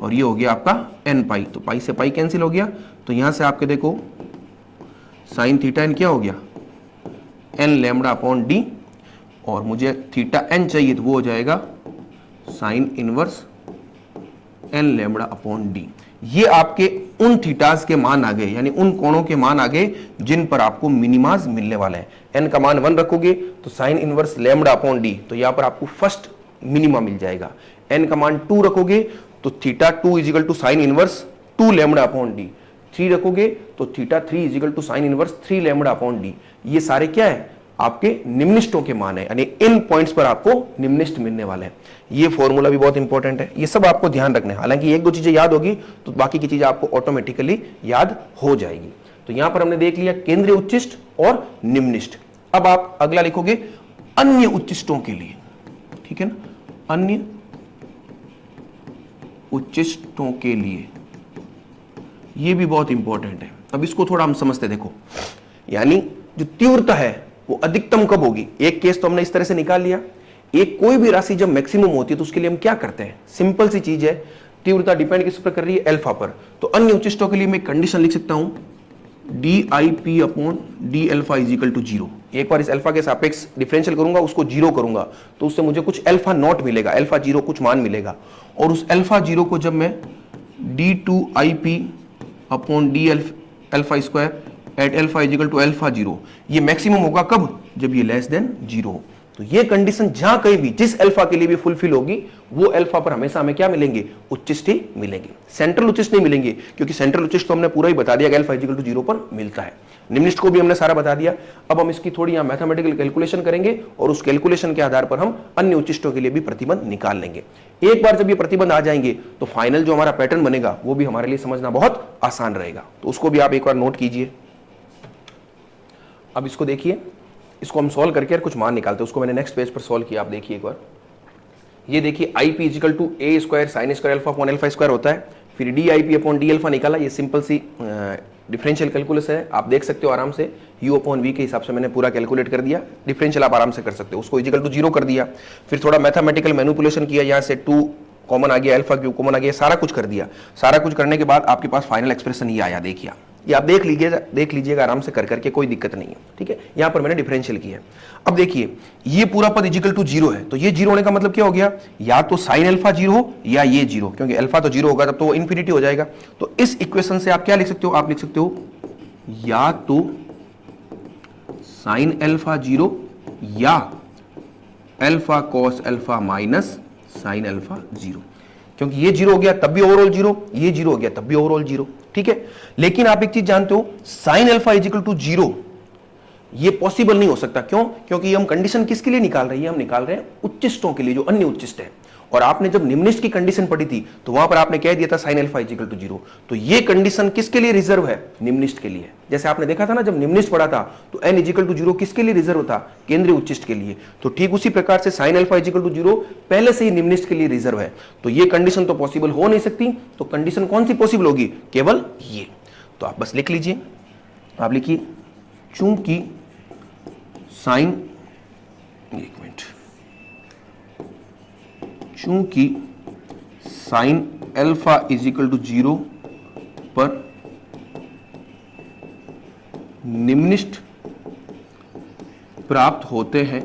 S1: और ये हो गया आपका एन पाई, तो पाई से पाई कैंसिल हो गया। तो यहां से आपके देखो साइन थीटा एन क्या हो गया, एन लैम्बडा अपॉन डी। और मुझे थीटा एन चाहिए तो वो हो जाएगा sine inverse n lambda upon d. ये आपके उन थीटास के मान आ गए, यानी उन कोणों के मान आ गए जिन पर आपको मिनिमाज मिलने वाला है। एन का मान 1 रखोगे तो sine inverse lambda upon D, तो यहां पर आपको फर्स्ट मिनिमा मिल जाएगा। एन का मान 2 रखोगे तो theta 2 is equal to sine inverse 2 lambda upon d. 3 रखोगे तो theta 3 is equal to sine inverse 3 lambda upon d. ये सारे क्या है, आपके निम्निष्टों के मान है, यानी इन पॉइंट्स पर आपको निम्निष्ट मिलने वाले हैं। ये फॉर्मूला भी बहुत इंपॉर्टेंट है, ये सब आपको ध्यान रखना है। हालांकि एक दो चीजें याद होगी तो बाकी की चीजें आपको ऑटोमेटिकली याद हो जाएगी। तो यहां पर हमने देख लिया केंद्रीय उच्चिष्ट और निम्निष्ट। अब आप अगला लिखोगे अन्य उच्चिष्टों के लिए, ठीक है ना, अन्य उच्चिष्टों के लिए, ये भी बहुत इंपॉर्टेंट है। अब इसको थोड़ा हम समझते देखो, यानी जो तीव्रता है वो अधिकतम कब होगी। एक केस तो हमने इस तरह से निकाल लिया, एक कोई भी राशि जब मैक्सिमम होती है तो उसके लिए हम क्या करते हैं, सिंपल सी चीज है, तीव्रता डिपेंड किस पर कर रही है, अल्फा पर। तो अन्य उच्चिष्टों के लिए मैं कंडीशन लिख सकता हूं d i p upon d alpha is equal to 0। एक बार इस अल्फा के सापेक्ष डिफरेंशियल करूंगा, उसको 0 करूंगा तो उससे मुझे कुछ अल्फा नॉट मिलेगा, अल्फा 0 कुछ मान मिलेगा। और उस अल्फा 0 को जब मैं d two i p upon d alpha square at alpha is equal to alpha 0, ये मैक्सिमम होगा कब, जब ये लेस देन 0। तो ये कंडीशन जहां कहीं भी जिस अल्फा के लिए भी फुलफिल होगी वो अल्फा पर हमेशा हमें क्या मिलेंगे, उच्चिष्ट ही मिलेंगे, सेंट्रल उच्चिष्ट नहीं मिलेंगे, क्योंकि सेंट्रल उच्चिष्ट तो हमने पूरा ही बता दिया कि अल्फा इज इक्वल टू 0 पर मिलता है। निम्निष्ट को भी हमने सारा बता दिया। अब हम इसकी थोड़ी यहां मैथमेटिकल कैलकुलेशन करेंगे और उस कैलकुलेशन के आधार पर हम अन्य उच्चिष्टों के लिए भी प्रतिबंध निकाल लेंगे। एक बार जब ये प्रतिबंध आ जाएंगे तो फाइनल जो हमारा पैटर्न बनेगा वो भी हमारे लिए समझना बहुत आसान रहेगा। तो उसको भी आप एक बार नोट कीजिए। अब इसको देखिए, इसको हम सॉल्व करके कुछ मान निकालते हैं, उसको मैंने नेक्स्ट पेज पर सॉल्व किया। आप देखिए एक बार, ये देखिए i p is equal to a square sine square alpha upon alpha square होता है, फिर d i p upon d alpha निकाला। ये सिंपल सी डिफरेंशियल कैलकुलस है, आप देख सकते हो आराम से, यू अपॉन वी के हिसाब से मैंने पूरा कैलकुलेट कर दिया। डिफरेंशियल आप आराम से कर सकते हो, उसको इजिकल टू 0 कर दिया, फिर थोड़ा मैथमेटिकल मैनिपुलेशन किया, यहाँ से 2 कॉमन आ गया, अल्फा क्यूब कॉमन आ गया, सारा कुछ कर दिया। सारा कुछ करने के बाद आपके पास फाइनल एक्सप्रेशन ये आया, देखिए ये आप देख लीजिएगा आराम से कर करके, कोई दिक्कत नहीं है, ठीक है। यहां पर मैंने डिफरेंशियल किया। अब देखिए ये पूरा पद इजिकल टू 0 है, तो ये 0 होने का मतलब क्या हो गया, या तो साइन अल्फा 0 हो या ये 0, क्योंकि अल्फा तो 0 होगा तब तो वो इंफिनिटी हो जाएगा। तो इस इक्वेशन से आप क्या लिख सकते हो, आप लिख सकते हो या तो साइन अल्फा 0 या alpha cos alpha minus sine alpha 0, क्योंकि ये 0 हो गया तब भी ओवरऑल 0, ये 0 हो गया तब भी ओवरऑल 0, ठीक है। लेकिन आप एक चीज जानते हो, sine alpha is equal to 0 ये पॉसिबल नहीं हो सकता। क्यों, क्योंकि हम कंडीशन किसके लिए निकाल रहे हैं, हम निकाल रहे हैं उच्चिष्टों के लिए, जो अन्य उच्चिष्ट है। और आपने जब निम्निष्ट की कंडीशन पढ़ी थी तो वहां पर आपने कह दिया था sine alpha is equal to 0, तो ये कंडीशन किसके लिए रिजर्व है, निम्निष्ट के लिए। जैसे आपने देखा था ना, जब निम्निष्ट पढ़ा था तो n इज इक्वल टू 0 किसके लिए रिजर्व था, केंद्रीय उच्चिष्ट के लिए। तो ठीक उसी प्रकार से sine alpha is equal to 0 पहले से ही निम्निष्ट के लिए रिजर्व है, तो ये कंडीशन तो पॉसिबल हो नहीं सकती। तो कंडीशन कौन सी पॉसिबल होगी, केवल ये। तो आप बस लिख लीजिए, आप लिखिए चूंकि साइन, एक मिनट, चूंकि sine alpha is equal to 0 पर निम्निष्ट प्राप्त होते हैं,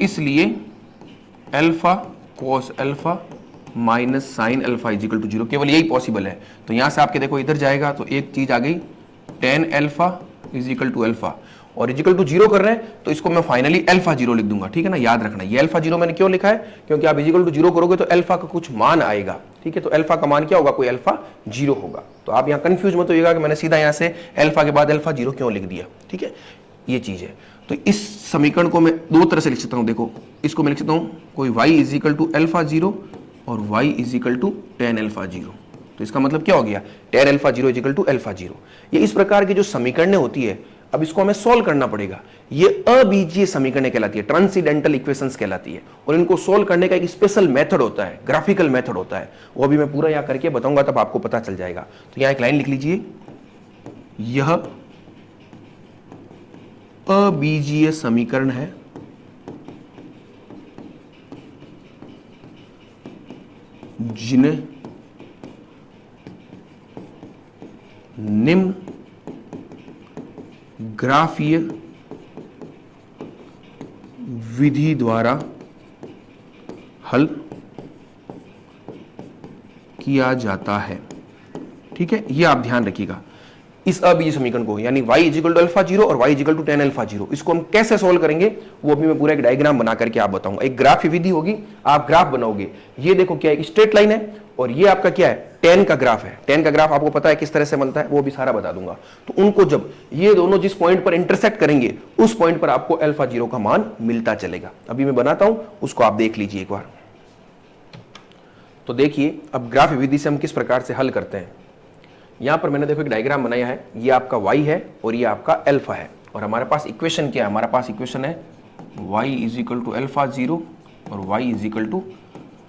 S1: इसलिए alpha cos alpha minus sine alpha is equal to 0, केवल यही पॉसिबल है। तो यहां से आपके देखो इधर जाएगा तो एक चीज आ गई, tan alpha is equal to alpha, और इजिकल टू 0 कर रहे हैं तो इसको मैं फाइनली अल्फा 0 लिख दूंगा, ठीक है ना। याद रखना ये अल्फा 0 मैंने क्यों लिखा है, क्योंकि आप इजिकल टू 0 करोगे तो अल्फा का कुछ मान आएगा, ठीक है। तो अल्फा का मान क्या होगा, कोई अल्फा 0 होगा। तो आप यहाँ कंफ्यूज मत होइएगा कि मैंने सीधा यहाँ से अल्फा के बाद अल्फा 0 क्यों लिख दिया, ठीक है, ये चीज है। तो इस समीकरण को मैं दो तरह से लिख सकता हूँ, देखो इसको मैं लिख सकता हूँ कोई y is equal to alpha 0 और y is equal to tan alpha 0। तो इसका मतलब क्या हो गया, tan alpha 0 is equal to alpha 0। ये इस प्रकार की जो समीकरणें होती है, अब इसको हमें सॉल्व करना पड़ेगा। ये अबीजीय समीकरणें कहलाती है, ट्रांसीडेंटल इक्वेशंस कहलाती है, और इनको सॉल्व करने का एक स्पेशल मेथड होता है, ग्राफिकल मेथड होता है, वो अभी मैं पूरा यहाँ करके बताऊंगा, तब आपको पता चल जाएगा। तो यहाँ एक लाइन लिख लीजिए, यह अबीजीय समीकरण है जिन्हें निम्न ग्राफीय विधि द्वारा हल किया जाता है। ठीक है, ये आप ध्यान रखिएगा इस अबीजीय समीकरण को, यानी y is equal to alpha zero और y is equal to tan alpha zero, इसको हम कैसे सोल्व करेंगे वो अभी मैं पूरा एक डायग्राम बना करके आप बताऊंगा। एक ग्राफ विधि होगी, आप ग्राफ बनाओगे, ये देखो क्या है, स्ट्रेट लाइन है और ये आपका क्या है, टेन का ग्राफ है। टेन का ग्राफ आपको पता है किस तरह से बनता है, वो भी सारा बता दूंगा। तो उनको जब ये दोनों जिस पॉइंट पर इंटरसेक्ट करेंगे उस पॉइंट पर आपको अल्फा जीरो का मान मिलता चलेगा। अभी मैं बनाता हूं, उसको आप देख लीजिए एक बार। तो देखिए अब ग्राफ विधि से हम किस प्रकार से हल करते हैं। यहां पर मैंने देखो एक डायग्राम बनाया है, ये आपका y है और ये आपका अल्फा है, और हमारे पास इक्वेशन क्या है, हमारे पास इक्वेशन है y is equal to alpha zero और y इज इक्वल टू,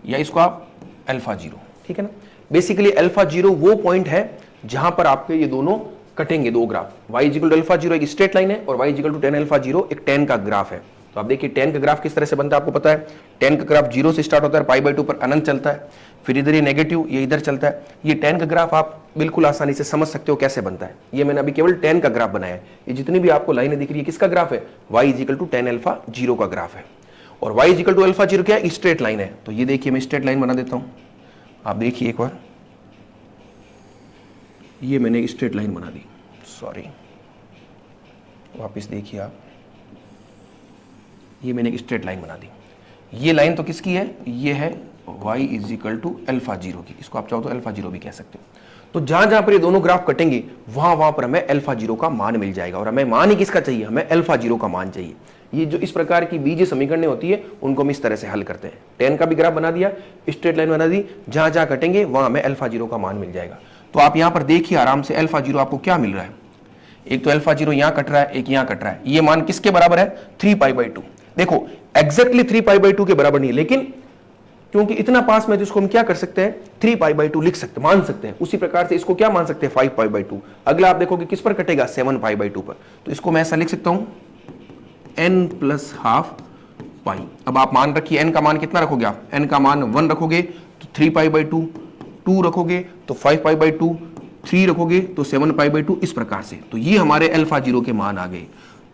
S1: या इसको आप अल्फा जीरो, ठीक है ना। बेसिकली अल्फा जीरो वो पॉइंट है जहां पर आपके ये दोनों कटेंगे, दो graph. y is equal to alpha zero एक स्ट्रेट लाइन है और y is equal to tan alpha zero एक टेन का ग्राफ है। तो आप देखिए टेन का ग्राफ किस तरह से बनता है आपको पता है। टेन का ग्राफ जीरो से स्टार्ट होता है, पाई बाई टू पर अनंत चलता है, फिर इधर ये नेगेटिव, ये इधर चलता है। ये टेन का ग्राफ आप बिल्कुल आसानी से समझ सकते हो कैसे बनता है। ये मैंने अभी केवल टेन का ग्राफ बनाया है। ये जितनी भी आपको लाइनें दिख रही है किसका ग्राफ है, y is equal to tan alpha zero का ग्राफ है। और y is equal to alpha zero क्या है, स्ट्रेट लाइन है। तो ये देखिए मैं स्ट्रेट लाइन बना देता हूं, आप देखिए एक बार, ये मैंने स्ट्रेट लाइन बना दी, सॉरी वापस देखिए आप, ये मैंने एक स्ट्रेट लाइन बना दी। ये लाइन तो किसकी है, ये है y is equal to alpha zero की, इसको आप चाहो तो अल्फा जीरो भी कह सकते हो। तो जहां जहां पर ये दोनों ग्राफ कटेंगे वहां पर हमें अल्फा जीरो का मान मिल जाएगा। और हमें मान ही किसका चाहिए, हमें अल्फा जीरो का मान चाहिए। ये जो इस प्रकार की बीजीय समीकरणें होती है उनको हम इस तरह से हल करते हैं। टेन का भी ग्राफ बना दिया, स्ट्रेट लाइन बना दी, जहां जहां कटेंगे वहां हमें अल्फा जीरो का मान मिल जाएगा। तो आप यहां पर देखिए आराम से, अल्फा जीरो आपको क्या मिल रहा है, एक तो अल्फा जीरो यहां कट रहा है, एक यहां कट रहा है। ये मान किसके बराबर है, 3π/2। देखो एग्जैक्टली 3π/2 के बराबर नहीं है, लेकिन क्योंकि इतना पास में तो इसको हम क्या कर सकते हैं, 3π/2 लिख सकते, मान सकते हैं। उसी प्रकार से इसको क्या मान सकते हैं, 5π/2। अगला आप देखोगे किस पर कटेगा, 7π/2 पर। तो इसको मैं ऐसा लिख सकता हूं n+½ पाई। अब आप मान रखिए n का मान कितना रखोगे आप, n का मान 1 रखोगे तो 3π/2, 2 रखोगे तो 5π/2, 3 रखोगे तो 7π/2, इस प्रकार से। तो ये हमारे अल्फा जीरो के मान आ गए।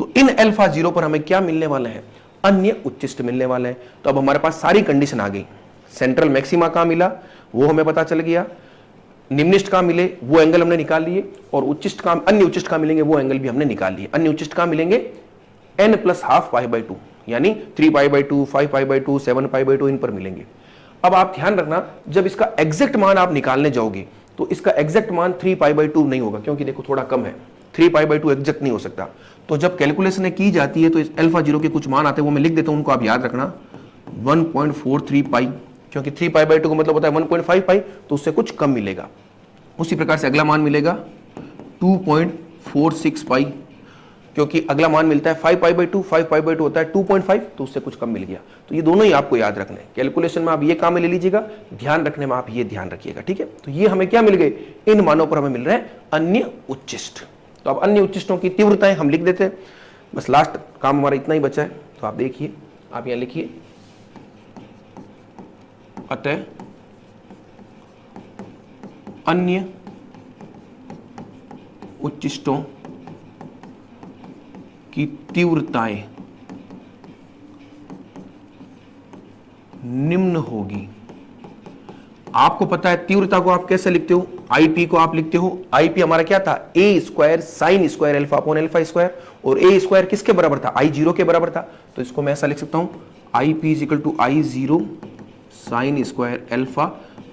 S1: तो इन अल्फा जीरो पर हमें क्या मिलने वाला है, अन्य उच्चिष्ट मिलने वाले हैं। तो अब हमारे पास सारी कंडीशन आ गई। सेंट्रल मैक्सिमा कहां मिला वो हमें पता चल गया, निम्निष्ट कहां मिले वो एंगल हमने निकाल लिए, और उच्चिष्ट कहां, अन्य उच्चिष्ट कहां मिलेंगे वो एंगल भी हमने निकाल लिए। अन्य उच्चिष्ट कहां मिलेंगे, n+½ π/2, यानी 3π/2, 5π/2, 7π/2 इन पर मिलेंगे। अब आप ध्यान रखना, जब इसका एग्जैक्ट मान आप निकालने जाओगे तो इसका एग्जैक्ट मान 3π/2 नहीं होगा, क्योंकि देखो थोड़ा कम है, 3π/2 एग्जैक्ट नहीं हो सकता। तो जब कैलकुलेशन की जाती है तो इस अल्फा जीरो के कुछ मान आते हैं, वो मैं लिख देता हूं, उनको आप याद रखना, 1.43 पाई, क्योंकि 3π/2 का मतलब होता है 1.5 पाई, तो उससे कुछ कम मिलेगा। उसी प्रकार से अगला मान मिलेगा 2.46 पाई, क्योंकि अगला मान मिलता है 5π/2, 5π/2 होता है 2.5, तो उससे कुछ कम मिल गया। तो ये दोनों ही आपको याद रखने हैं। कैलकुलेशन में आप ये काम में ले लीजिएगा, ध्यान रखने में आप ये ध्यान रखिएगा, ठीक है। तो ये हमें क्या मिल गए, इन मानों पर हमें मिल रहे हैं अन्य उच्चिष्ट। तो अब अन्य उच्चिष्टों की तीव्रताएं हम लिख देते हैं, बस लास्ट काम हमारा इतना ही बचा है। तो आप देखिए, आप यहां लिखिए, अतः अन्य उच्चिष्टों की तीव्रताएं निम्न होगी। आपको पता है तीव्रता को आप कैसे लिखते हो, आईपी को आप लिखते हो, आईपी हमारा क्या था, a² sin square alpha upon alpha square, और a² किसके बराबर था, I0 के बराबर था। तो इसको मैं ऐसा लिख सकता हूं, IP is equal to I0 sin square alpha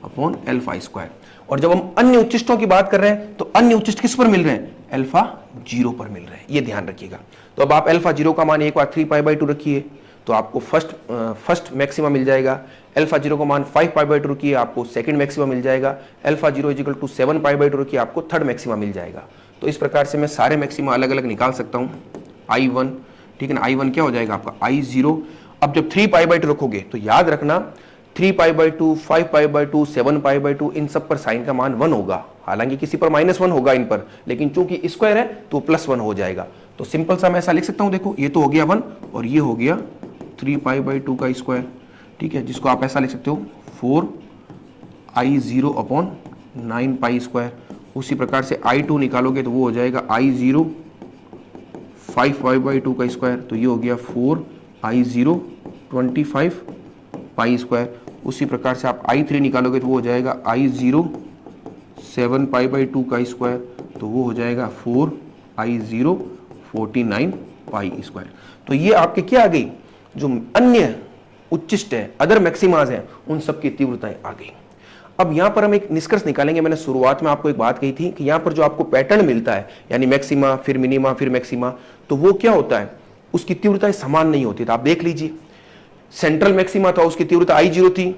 S1: upon alpha square. और जब हम अन्य उच्चिष्टों की बात कर रहे हैं तो अन्य उच्चिष्ट किस पर मिल रहे हैं, अल्फा जीरो पर मिल रहे हैं, ये ध्यान रखिएगा। तो अब आप अल्फा जीरो का मान एक बार 3π/2 रखिए तो आपको फर्स्ट मैक्सिमा मिल जाएगा। अल्फा जीरो का मान 5π/2 रखिए, आपको सेकंड मैक्सिमा मिल जाएगा। Alpha zero is equal to 7π/2 रखिए, आपको थर्ड मैक्सिमा मिल जाएगा। तो इस प्रकार से मैं सारे मैक्सिमा अलग अलग निकाल सकता हूं। I1, ठीक है ना, I1 क्या हो जाएगा आपका I0। अब जब 3π/2 रखोगे तो याद रखना 3π/2, 5π/2, 7π/2 इन सब पर साइन का मान 1 होगा। हालांकि किसी पर -1 होगा इन पर, लेकिन चूंकि स्क्वायर है तो +1 हो जाएगा। तो सिंपल सा मैं ऐसा लिख सकता हूं, देखो ये तो हो गया 1 और ये हो गया 3π/2 का स्क्वायर, ठीक है, जिसको आप ऐसा लिख सकते हो 4I0 अपॉन 9π स्क्वायर। उसी प्रकार से I2 निकालोगे तो वो हो जाएगा I0 5y/2 का स्क्वायर, तो ये हो गया 4i0 25 पाई स्क्वायर। उसी प्रकार से आप i3 निकालोगे तो वो हो जाएगा i0 7π/2 का स्क्वायर, तो वो हो जाएगा 4i0 49 पाई स्क्वायर। तो ये आपके क्या आ गई, जो अन्य उच्चिष्ट है, अदर मैक्सिमाज हैं, उन सब की तीव्रताएं आ गई। अब यहां पर हम एक निष्कर्ष निकालेंगे। मैंने शुरुआत में आपको एक बात कही थी कि यहां पर जो आपको पैटर्न मिलता है, यानी मैक्सिमा फिर मिनिमा फिर मैक्सिमा, तो वो क्या होता है, उसकी तीव्रताएं समान नहीं होती। तो आप देख लीजिए, सेंट्रल मैक्सिमा था, उसकी तीव्रता i0 थी।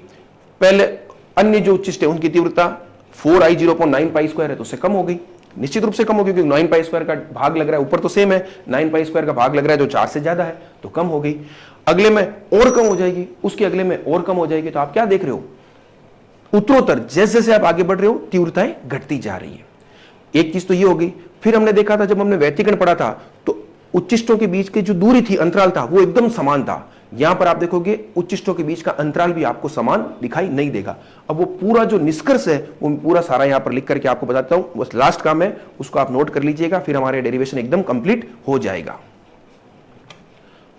S1: पहले अन्य जो उच्चिष्ट है उनकी तीव्रता 4i0/9 पाई स्क्वायर है, तो उससे कम हो गई, निश्चित रूप से कम हो गई, क्योंकि 9 पाई स्क्वायर का भाग लग रहा है, ऊपर तो सेम है, 9 पाई स्क्वायर का भाग लग रहा है जो 4 से ज्यादा है, तो कम हो गई। अगले में और कम हो जाएगी, उसके अगले में और कम हो जाएगी। तो आप क्या देख रहे हो, उत्तरोत्तर जैसे जैसे आप आगे बढ़ रहे हो तीव्रताएं घटती जा रही है। एक चीज तो ये हो गई। फिर हमने देखा था, जब हमने व्यतिकरण पढ़ा था, तो उच्चिष्टों के बीच की जो दूरी थी, अंतराल था, वो एकदम समान था। यहां पर आप देखोगे उच्चिष्टों के बीच का अंतराल भी आपको समान दिखाई नहीं देगा। अब वो पूरा जो निष्कर्ष है वो पूरा सारा यहां पर लिख करके आपको बताता हूं, बस लास्ट काम है, उसको आप नोट कर लीजिएगा, फिर हमारे डेरिवेशन एकदम कंप्लीट हो जाएगा।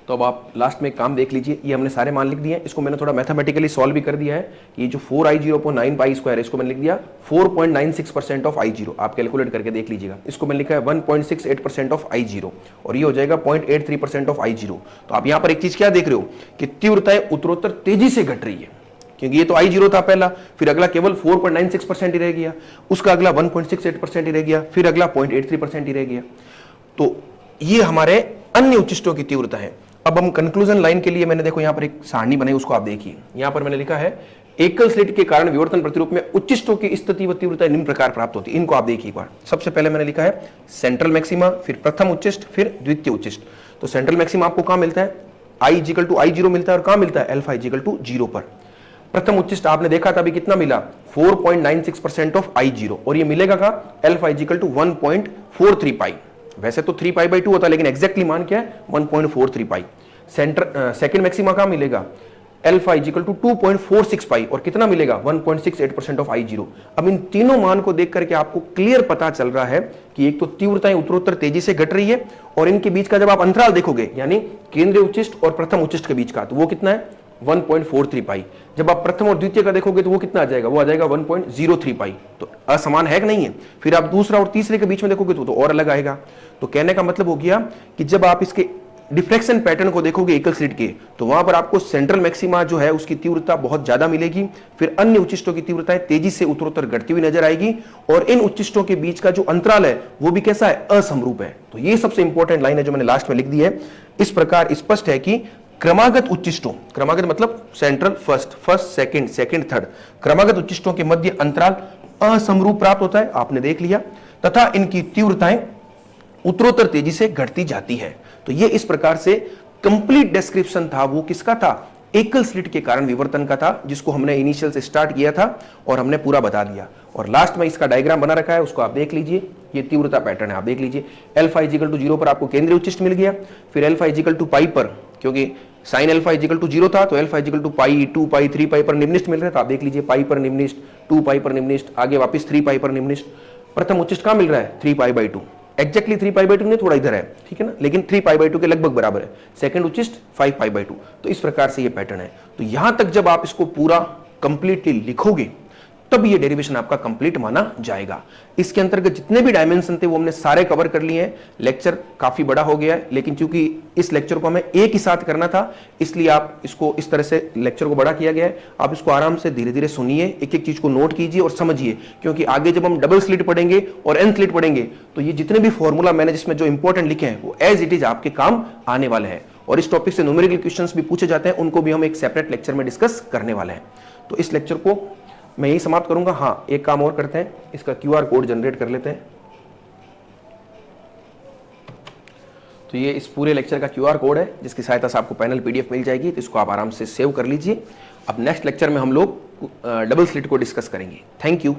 S1: तो अब आप लास्ट में एक काम देख लीजिए, ये हमने सारे मान लिख दिए हैं, इसको मैंने थोड़ा मैथमेटिकली सॉल्व भी कर दिया है। ये जो 4i0/9 पाई स्क्वायर है, इसको मैंने लिख दिया 4.96% ऑफ i0। आप कैलकुलेट करके देख लीजिएगा। इसको मैंने लिखा है 1.68% ऑफ i0, और ये हो जाएगा 0.83% ऑफ i0। तो आप यहां पर एक चीज क्या देख रहे हो कि तीव्रताएं उत्तरोत्तर तेजी से घट रही है, क्योंकि ये तो i0 था पहला, फिर अगला केवल 4.96% ही रह गया, उसका अगला 1.68% ही रह गया, फिर अगला 0.83% ही रह गया। तो ये हमारे अन्य उच्चिष्टों की तीव्रता है। अब हम कंक्लूजन लाइन के लिए मैंने देखो यहां पर एक सारणी बनाई, उसको आप देखिए। यहां पर मैंने लिखा है, एकल स्लिट के कारण विवर्तन प्रतिरूप में उच्चिष्टों की स्थिति व तीव्रता निम्न प्रकार प्राप्त होती है। इनको आप देखिए एक बार। सबसे पहले मैंने लिखा है सेंट्रल मैक्सिमा, फिर प्रथम उच्चिष्ट, फिर द्वितीय उच्चिष्ट। तो सेंट्रल मैक्सिमा आपको कहां मिलता है, i=i0 मिलता है, और कहां मिलता है, α=0 पर। प्रथम उच्चिष्ट आपने देखा था अभी कितना मिला, 4.96% ऑफ i0, और ये मिलेगा कहां, α=1.43 पाई। वैसे तो 3π/2 होता है, लेकिन एग्जैक्टली मान क्या है, 1.43 पाई। सेकंड मैक्सिमा कहां मिलेगा, α=2.46 पाई, और कितना मिलेगा, 1.68% ऑफ i0। अब इन तीनों मान को देख करके आपको क्लियर पता चल रहा है कि एक तो तीव्रताएं उत्तरोत्तर तेजी से घट रही है, और इनके बीच का जब आप अंतराल देखोगे, यानी केंद्रीय उच्चिष्ट और प्रथम उच्चिष्ट के बीच का, तो वो कितना है, 1.43 पाई। जब आप प्रथम और द्वितीय का देखोगे तो वो कितना आ जाएगा, वो आ जाएगा 1.03 पाई। तो असमान है कि नहीं है। फिर आप दूसरा और तीसरे के बीच में देखोगे तो और अलग आएगा। तो कहने का मतलब हो गया कि जब आप इसके डिफ्रेक्शन पैटर्न को देखोगे एकल स्लिट के, तो वहां पर आपको सेंट्रल मैक्सिमा जो है उसकी तीव्रता बहुत ज्यादा मिलेगी, फिर अन्य उच्चिष्टों की तीव्रताएं तेजी से उत्तरोत्तर घटती हुई नजर आएगी, और इन उच्चिष्टों के बीच का जो अंतराल है वो भी कैसा है, असमरूप है। तो ये सबसे इंपॉर्टेंट लाइन है जो मैंने लास्ट में लिख दी है। इस प्रकार स्पष्ट है कि क्रमागत उच्चिष्टों, क्रमागत मतलब सेंट्रल फर्स्ट सेकंड थर्ड, क्रमागत उच्चिष्टों के मध्य अंतराल असमरूप प्राप्त होता है, आपने देख लिया, तथा इनकी तीव्रताएं उत्तरोत्तर तेजी से घटती जाती है। तो ये इस प्रकार से कंप्लीट डिस्क्रिप्शन था, वो किसका था, एकल स्लिट के कारण विवर्तन का था, जिसको हमने इनिशियल से स्टार्ट किया था और हमने पूरा बता दिया। और लास्ट में इसका डायग्राम बना रखा है, उसको आप देख लीजिए। ये तीव्रता पैटर्न है, आप देख लीजिए। α=0 पर आपको केंद्रीय उच्चिष्ट मिल गया, फिर α=π पर, क्योंकि sin α=0 था, तो α=π, 2π, 3π पर निम्निष्ठ मिल रहा है। तो आप देख लीजिए, π पर निम्निष्ठ, 2π पर निम्निष्ठ, आगे वापस 3π पर निम्निष्ठ। प्रथम उच्चिष्ट कहां मिल रहा है, 3π/2, एक्जैक्टली 3π/2 नहीं, थोड़ा इधर है, ठीक है ना, लेकिन 3π/2 के लगभग बराबर है। सेकंड उच्चिष्ट 5π/2। तो इस प्रकार से ये पैटर्न है। तो यहां तक जब आप इसको पूरा कंप्लीटली लिखोगे तब ये डेरिवेशन आपका कंप्लीट माना जाएगा। इसके अंतर्गत जितने भी डायमेंशन थे वो हमने सारे कवर कर लिए हैं। लेक्चर काफी बड़ा हो गया है, लेकिन चूंकि इस लेक्चर को हमें एक ही साथ करना था, इसलिए आप इसको इस तरह से लेक्चर को बड़ा किया गया है। आप इसको आराम से धीरे धीरे सुनिए, एक एक चीज को नोट कीजिए और समझिए, क्योंकि आगे जब हम डबल स्लिट पढ़ेंगे और एन स्लिट पढ़ेंगे तो ये जितने भी फॉर्मूला मैंने जिसमें जो इंपॉर्टेंट लिखे हैं वो एज इट इज आपके काम आने वाले हैं। और इस टॉपिक से न्यूमेरिकल क्वेश्चंस भी पूछे जाते हैं, उनको भी हम एक सेपरेट लेक्चर में डिस्कस करने वाले हैं। तो इस लेक्चर को मैं यही समाप्त करूंगा। हाँ, एक काम और करते हैं, इसका QR कोड जनरेट कर लेते हैं। तो ये इस पूरे लेक्चर का QR कोड है, जिसकी सहायता से आपको पैनल PDF मिल जाएगी। तो इसको आप आराम से सेव कर लीजिए। अब नेक्स्ट लेक्चर में हम लोग डबल स्लिट को डिस्कस करेंगे। Thank you.